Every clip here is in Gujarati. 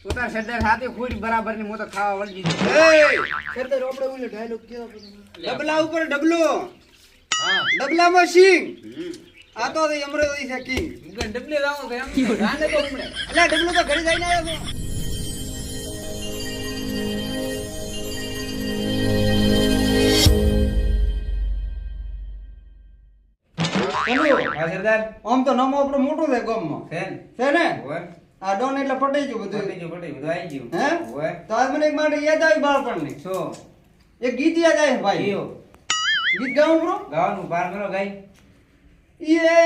તું તાર સરદાર સાથે ખોરી બરાબર ની મોતો ખાવા વળગી એ સરદાર આપણે ઓલો ડાયલોગ કેવો ડબલા ઉપર ડબલો હા ડબલામાં સિંગ આ તો અમરેલી છે કિંગ મુગન ડબલે રાવો તો એમ રાને તો ઉમણે એટલે ડબલો તો ઘરે જઈને આવ્યો છું હા સરદાર આમ તો નામ આપણું મોટું છે ગામમાં ફેન છે ને ઓય આ ડોન એટલે પટાઈ ગયું બધું પટી બધું આવી ગયું હે ઓય તો આજ મને એક માટે યાદ આવી બાળપણની શું એક ગીત યાદ આવી ભાઈ કયો ગીત ગાઉં બ્રો ગાવાનું પાર કરો ગાઈ ये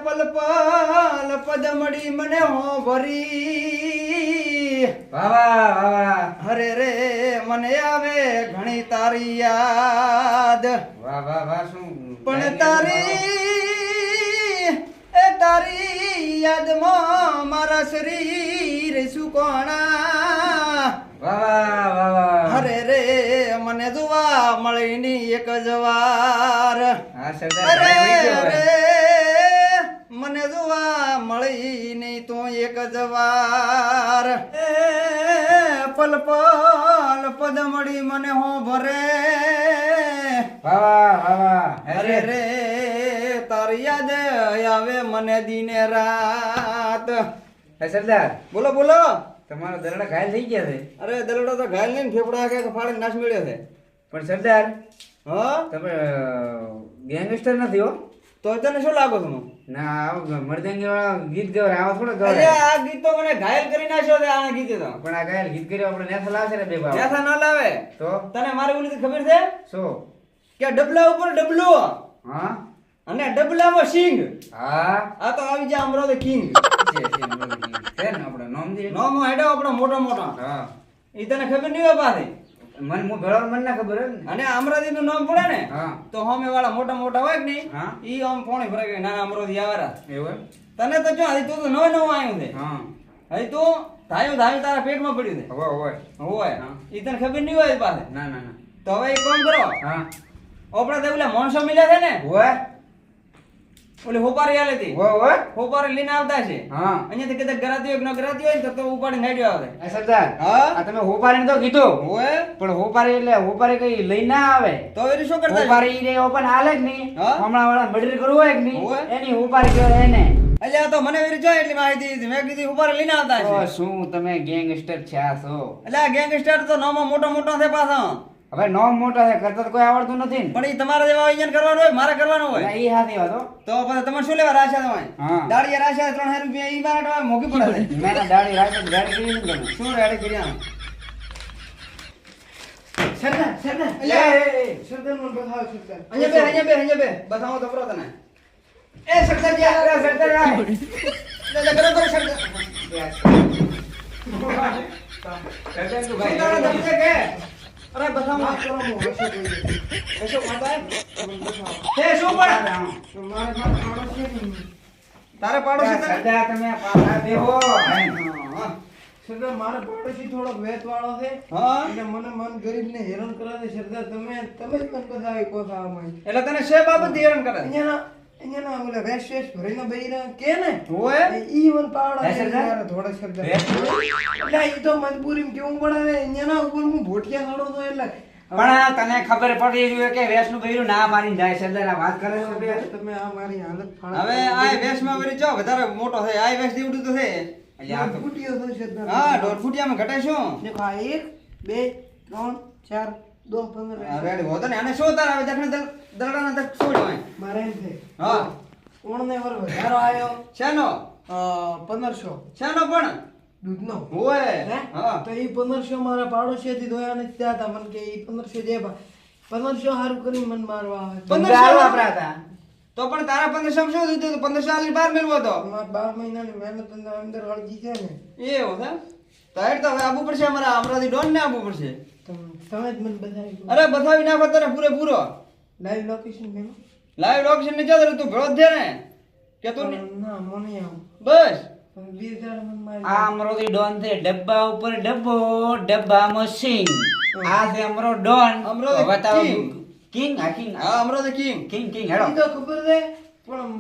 पल पल पदमड़ी मने हो भरी વાહ વાહ વાહ हरे रे मने आवे घणी तारी याद વાહ વાહ વાહ શું पण तारी ए तारी याद માં મારા શરીર સુકોણા વાહ વાહ વાહ વાહ હરે રે મને જોવા મળીની એક જ વાર હા સરદાર અરે ગાઈ ગયો રે મને જોવા મળી નહીં તો એક જ વાર એ પલ પલ પદમડી મને હો ભરે વાહ વાહ વાહ અરે રે તારી યાદ આવે મને દિને રાત હે સરદાર બોલો બોલો તમારો દરડા ઘાયલ થઈ ગયા છે અરે દલડો તો ઘાયલ નહીં ને ફેફડા કે ફાડીને નાશ મળ્યો છે પણ સરદાર હા તમે ગેંગસ્ટર નથી હો તો તને શું લાગો તમે ના આવો મરદંગી વાળા ગીત ગવર આવા થોડા અરે ગવર આ ગીત તો મને ઘાયલ કરી નાખ્યો છે આ ગીતે તો પણ આ ગાયલ ગીત કર્યો આપણે નેથા લાવશે ને બે બાપ નેથા ન લાવે તો તને મારી ઓલી ખબર છે શું કે ડબલા ઉપર ડબલો હા અને ડબલામાં સિંગ હા આ તો આવી જાય અમરાવતી કિંગ છે ને આપણે નામ દે નોમો હેડો આપણો મોટો મોટો હા ઈ તને ખબર નહીં હોય પાછી મન મુ ભેળા મન ના ખબર હે ને અને અમરાવતી નું નામ પડે ને હા તો હોમે વાળા મોટા મોટા હોય કે નહીં હા ઈ આમ પોણી ભરાય કે નાના અમરાવતી આવારા એવું તને તો જો હજી તું તો નવો નવો આવ્યું છે હા હજી તું ધાયું ધાયું તારા પેટમાં પડ્યું છે હવે હોય હોય હા. ઈ તને ખબર નહીં હોય પાસે ના ના ના તો હવે એક કામ કરો હા આપણા તો પેલા માણસો મિલ્યા છે ને હોય ઓલી હોપારી આલે હતી હોય હોપારી લઈને આવતા છે હા અહીંયાથી કદાચ ગરાતી હોય કે ન ગરાતી હોય ને તો ઉપાડીને હેડ્યો આવે એ સરદાર હા આ તમે હોપારીને તો કીધું હોય પણ હોપારી એટલે હોપારી કઈ લઈ ના આવે તો એ શું કરતા છે? હોપારી રે ઓપન હાલે જ નહીં હા? હમણાં વાળા મર્ડર કરવું હોય કે નહીં હોય. એની હોપારી કહેવાય એને એટલે આ તો મને વેરી જોઈ એટલી માહિતી હતી. મેં કીધું હોપારી લઈને આવતા તો છે શું તમે ગેંગસ્ટર છ્યા છો એટલે આ ગેંગસ્ટર તો નામમાં મોટો મોટો છે પાછો હવે નોમ મોટા છે કરતા તો કોઈ આવડતું નથી ને પણ ઈ તમારા જેવા અહીંયા કરવાનું હોય મારે કરવાનું હોય ના, ઈ હાથી વાતો તો પછી તમારે શું લેવા રાશા તમારે હા. દાળિયા રાશા 3000 રૂપિયા ઈ મારા મોંઘી પડે છે મેં ના દાઢી રાખી દાઢી કરી નથી તમે શું રેડી કર્યા સરદાર સરદાર લે, સરદાર મને બતાવો સરદાર અહીંયા બે બતાવો તો કરો તને એ સરદાર જી આ સરદાર આ લે કરો કરો સરદાર સરદાર તો શું ભાઈ તારા ધમકે કે અરે બતાવો એસો માતા હે શું પણ તારે પાડોશી તને સરદાર તમે પાછા બેહો હા સરદાર મારો પાડોશી થોડો વેત વાળો છે હા એટલે મને મન ગરીબ ને હેરાન કરે છે સરદાર તમે જ મને બતાવી કોસા માં એટલે તને શે બાબત હેરાન કરે અહીંયા ઓલા વેશ વેશ ભરીને બૈરા કે ને હોય ઈ મન પાવડા હે સરદાર? મારા થોડા સરદાર વેશ? એટલે ઈ તો મજબૂરીમાં કેવું પડે ને અહીંયાના ઉપર હું ભોટિયા નડો તો એટલે પણ તને ખબર પડી જોઈએ કે વેસનું બૈરું ના મારીને જાય સરદાર આ વાત કરે છે બે. તમે આ મારી હાલત હવે આ વેશમાં વળી જો વધારે મોટો થાય આ વેશ દીવડું તો છે એટલે આ તો ફૂટ્યો તો સરદાર હા 1.5 ફૂટિયામાં ઘટે શું દેખો આ 1 2 3 4 2 15 રેડી હોતો ને આને શું તાર આવે દખણે દરડાના દખ છોડ હોય મારે એમ છે હા ઓણને વર વધારો આવ્યો શેનો 1500 શેનો પણ દૂધનો હોય હે? હા તો ઈ 1500 મારા પાડોશીથી ધોયા નથી થયા હતા મને કે ઈ 1500 દે 1500 હારું કરી મન મારવા આવે તમે આલો આપણા હતા તો પણ તારા 1500 શું દીધું 1500 આલી બાર મેળવો તો અમાર 12 મહિનાની મહેનત અંદર અળગી છે ને એવું છે તો હેડ તો હવે આબુ પડશે અમારા અમરાથી ડોન ને આબુ પડશે તમે જ મને બતાવી અરે બતાવી નાખો તને પૂરેપૂરો લાઈવ લોકેશન મેં લાઈવ લોકેશન ને જતો તું ભેળો જ છે ને કે તું ના મને આવું બસ 20,000 મન મારી આ અમરોથી ડોન છે ડબ્બા ઉપર ડબ્બો ડબ્બામાં સિંગ આ છે અમરો ડોન અમરોથી હવે તારો king. કિંગ આ કિંગ હા અમરાથી કિંગ કિંગ કિંગ હેડો ઈ તો ખબર છે પણ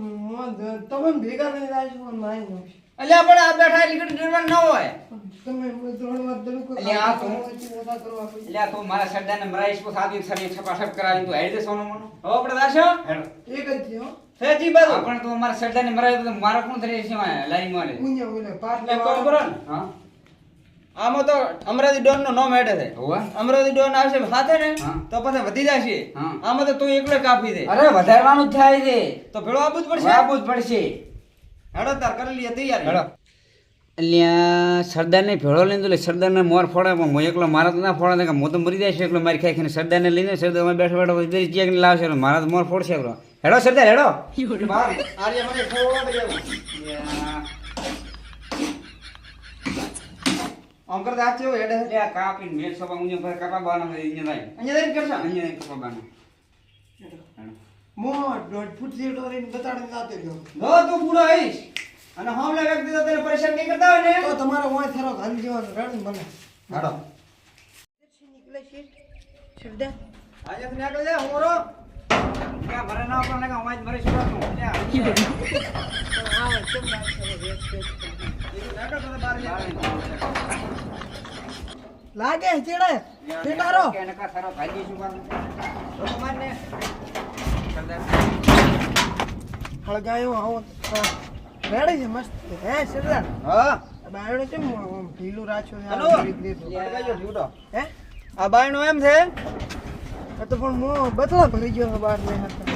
તમે ભેગા નહીં રાખ્યું મને મારી નાખશે એટલે આપણે આ બેઠા એટલે ડરવાનું ન હોય તમે મને 3 વાર દડુકો અલ્યા, આ તું- ઓછા કરવા કોઈ. એટલે તું મારા સરદારને મરાઈશ તો સાદી સરી છપાછપ કરાવી તું હેડ દે સોનો મોનો હવે આપણે દાશો હેડ એક જ છે હો. સેજી બાજુ આપણે તો મારા સરદારને મરાવી તો મારા કોણ થઈ છે લારી મારે પુણ્ય ઓલે પાટ એટલે કોણ કરો ને હા આમાં તો અમરાવતી ડોન નો નામ હેડે છે હોવા અમરાવતી ડોન આવશે સાથે ને હા. તો પછી વધી જશે હા. આમાં તો તું એકલો કાપી દે અરે વધારવાનું જ થાય છે તો ભેળો આપવું જ પડશે આપવું જ પડશે હેડો તાર કરી લઈએ તૈયાર હેડો અલ્યા સરદારને ભેળો લઈને તો સરદારને મોર ફોડે પણ હું એકલો મારા તો ના ફોડે કે હું તો મરી જાય છે એકલો મારી ખાઈ ખાઈને સરદારને લઈને સરદારમાં બેઠો બેઠો ચેક લાવશે એટલે મારા તો મોર ફોડશે એકલો હેડો સરદાર હેડો બાર આર્ય મને ખોવા દે અંકર દાચ છે હેડે છે. અલ્યા કાપીને મેલ સોપા ઊંજે પર કાપા બાનો અહીંયા જાય અહીંયા જઈને કરશો અહીંયા કાપા બાનો મો 1.5 ફૂટ જેટલો રહીને બતાડીને નાતે ગયો. જો તું પૂરો આવીશ અને હોમલે વ્યક્તિ તો તને પરેશાન નહીં કરતા હોય તો ને તમારે ઓય થરો ઘાલી દેવાનો રણ મને. હેડો નીકળે છે સરદાર. આજે તને આગળ જા હોરો ક્યાં મરે ના પણ કે અમાજ મરે શું હતું અલ્યા પણ આવે કેમ વાત કરે વેચ વેચ કરે. આગળ તો બાર લાગે ચેડે પેટારો કે નકા સારો ભાજી શું બાનું ભગવાન ને સરદાર હળગાયો આવો રેડી છે મસ્ત હે સરદાર. હા બાયણો કેમ આમ ઢીલું રાખ્યું છે? હલો. આ રીત રીત. અડકાયો ઢીવડો હે આ બાયણું એમ છે આ તો પણ મો બતલા ભરી ગયો છે બાર ને હતા.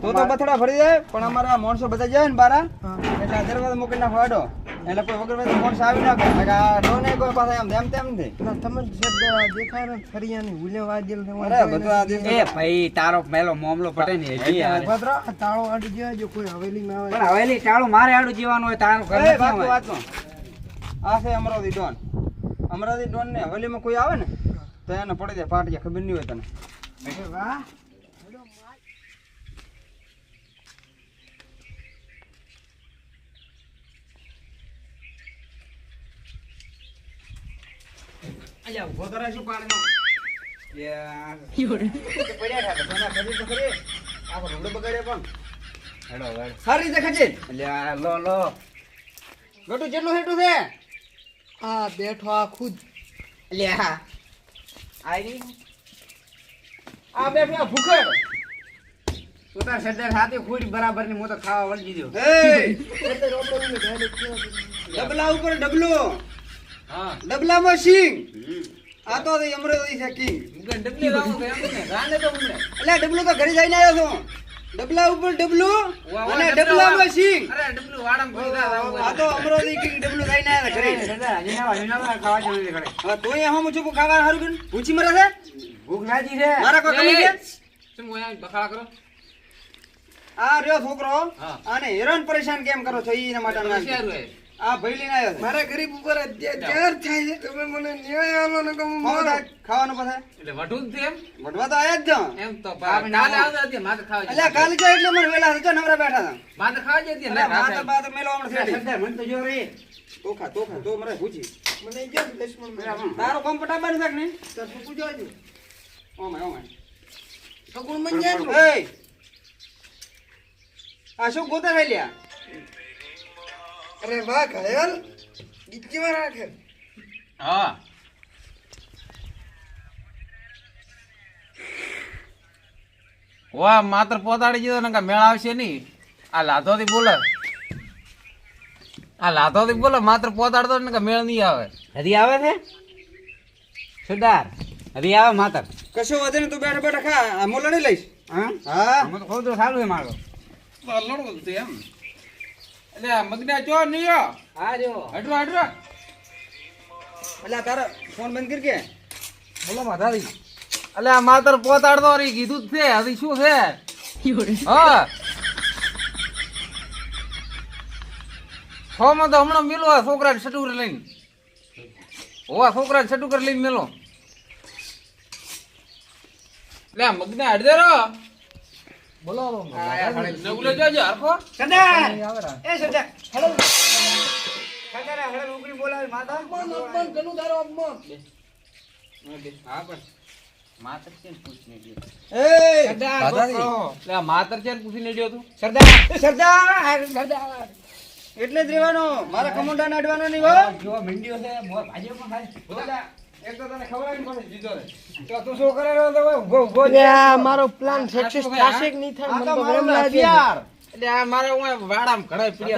તો બથડા ભરી જાય પણ અમારા માણસો બધા જાય ને બારા હા એટલે આ દરવાજો મૂકી નાખો આડો એટલે કોઈ વગર વગર માણસ આવી ના કરે એટલે આ ડોને કોઈ પાસે એમ તેમ તેમ નથી ના તમે શબ્દ દેખાય ને ફરિયાની ભૂલે વાજેલ ને અરે બધું આ દિવસ એ ભાઈ તારો પહેલો મામલો પટે ને હજી યાર ભદ્રા તાળો આડી ગયો જો કોઈ હવેલીમાં આવે પણ હવેલી ટાળું મારે આડું જીવાનું હોય તારું ઘર એ નથી વાંચો હોય. વાંચો આ છે અમરાવતી ડોન અમરાવતી ડોન ને હવેલીમાં કોઈ આવે ને તો એને પડી જાય પાટિયા ખબર નહીં હોય તને અરે વાહ અલ્યા ઉભો તો રહે શું પાણીનો પડ્યા ઠાકે તને ખબર તો ખરી આખો ઢોકળો બગાડ્યો પણ હેડો હેડ સારી રીતે ખચી અલ્યા લો લો ગટુ જેટલું હેઠું છે આ બેઠો આ ખુદ અલ્યા આઈ આ બેઠો આ ભૂખડ તું તાર સરદાર સાથે ખોડી બરાબર ની હું તો ખાવા વળગી દઉં એટલે રોટલો ને ગાડી કેવો ડબલા ઉપર ડબલો હા ડબલામાં સિંગ આ તો અમરાવતી છે કિંગ ડબલી લાવું તો એમ ને રાને તો મને એટલે ડબલું તો ઘરે જઈને આવ્યો છું ડબલા ઉપર ડબલું અને ડબલામાં સિંગ અરે ડબલું વાડમ કોઈ દા આ તો અમરાવતી કિંગ ડબલું જઈને આવ્યા ઘરે સરદાર હજી ના ખાવા જવું છે ઘરે હવે તો અહીંયા હું છું ખાવા હારું કે પૂછી મરે છે ભૂખ લાગી છે મારા કોઈ કમી છે શું મોયા બખાડા કરો આ રહ્યો છોકરો હા. આને હેરાન પરેશાન કેમ કરો છો એના માટે નામ છે. આ ભાઈ લઈને આવ્યો છે મારા ગરીબ ઉપર અત્યાચાર થાય છે તમે મને ન્યાય આલો ને કહું ખાવા થાય, ખાવાનું પાસે એટલે વઢું જ એમ વઢવા તો આયા જ છો એમ તો કાલે આવતા હતી માથે ખાવા એટલે કાલે જો એટલે મને વેલા હતો નવરા બેઠા હતા માથે ખાવા જતી અરે માથે બાથે મેલો હમણાં છેડી. સરદાર મને તો જો રે તો ખા તો મરે પૂછી મને ઈ કેમ લક્ષ્મણ મેળા તારો કોમ પટાબાનું થાક ને તો પૂછજો આજે ઓમે ઓમે સગુણ મન જાણું એ આ શું ગોતા થઈ લ્યા અરે વાહ ઘાયલ ડિક્કીમાં રાખે હા વાહ માત્ર પોતાડી દીધો ને મેળ આવશે નહીં આ લાધોથી બોલે માત્ર પોતાડતો ને કે મેળ નહીં આવે હરી આવે છે સરદાર હરી આવે માતર કશો વધે ને તું બેઠા બેઠા ખા આ મોલા નહીં લઈશ હા હા અમે તો ખોદ સારું છે મારો લડવું હતું એમ એટલે આ મગના ચો નહીં હા જો હટરો હટરો એટલે તારા ફોન બંધ કરી કે બોલો માધારી એટલે આ માત્ર પોતાડતો રહી કીધું જ છે હજી શું છે હા છમાં તો હમણાં મેલો આ છોકરાને સટુકર લઈને હોવા છોકરાને સટુકર લઈને મેલો એટલે આ મગના અડધેરો બોલો નવલો જોજો હરખો સરદાર આવરા એ સરદાર હેલો સરદાર હેલો ઉકળી બોલાવે માતા અપમાન ઘણું તારો અપમાન હા પણ માતર છે ને પૂછને દે એ સરદાર એટલે આ માતર છે ને પૂછીને ગયો તું સરદાર સરદાર સરદાર એટલે જ રહેવાનો મારા કમોડા નાડવાનો નહીં હો જો મંડીઓ છે મોર ભાજીઓ પણ ખાય બોલા, એક તો તને ખબર આવી પડે જીતો રે તો તું શું કરે રહ્યો તો ઉભો ઉભો એટલે આ મારો પ્લાન સક્સેસ થશે કે નહીં થાય આ મને તો તો મારો ગરમ લાગે છે. હથિયાર એટલે આ મારે હું વાડામાં ઘણા પ્રિય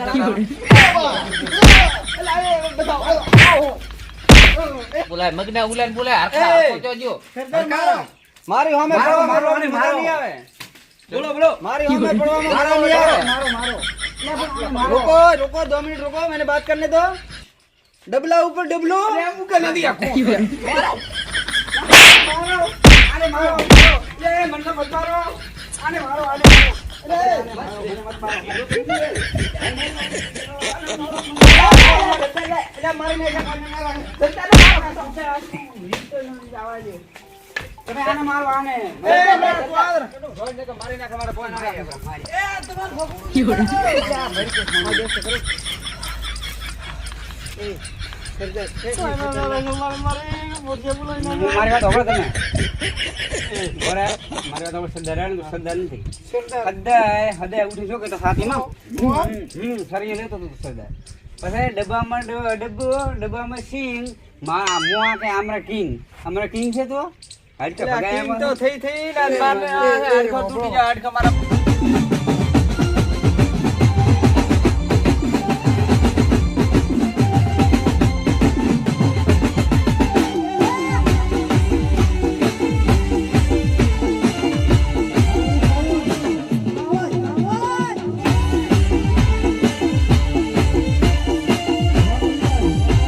બોલાય મગના ઉલાન બોલાય હરખા એ! હરખો જોજો સરદાર મારો. મારી સામે મારો, પડવામાં મારો, મને મારો. મજા નહીં આવે બોલો બોલો મારી સામે પડવામાં મજા નહીં આવે रुको रुको 2 मिनट रुको मैंने बात करने दो डबला ऊपर डबलो મુકે નથી આખો આને મારો એ મને મત મારો આને મારો તમે આને મારો આને મારી નાખ મારા ફોન મારી વાત હોભળો તમે બરાબર મારી વાત હોભળો સરદાર સરદાર નથી હદાય હદાય ઉઠી છો કે તો સાથીમાં સરી લેતો તો સરદાર પછી ડબ્બામાં ડબ્બામાં સિંગ મોઆ કે આમરા કિંગ છે તો હાડકા ભગાયા તો થઈ થઈ ને મારને હાડકો તૂટી જાય હાડકા મારા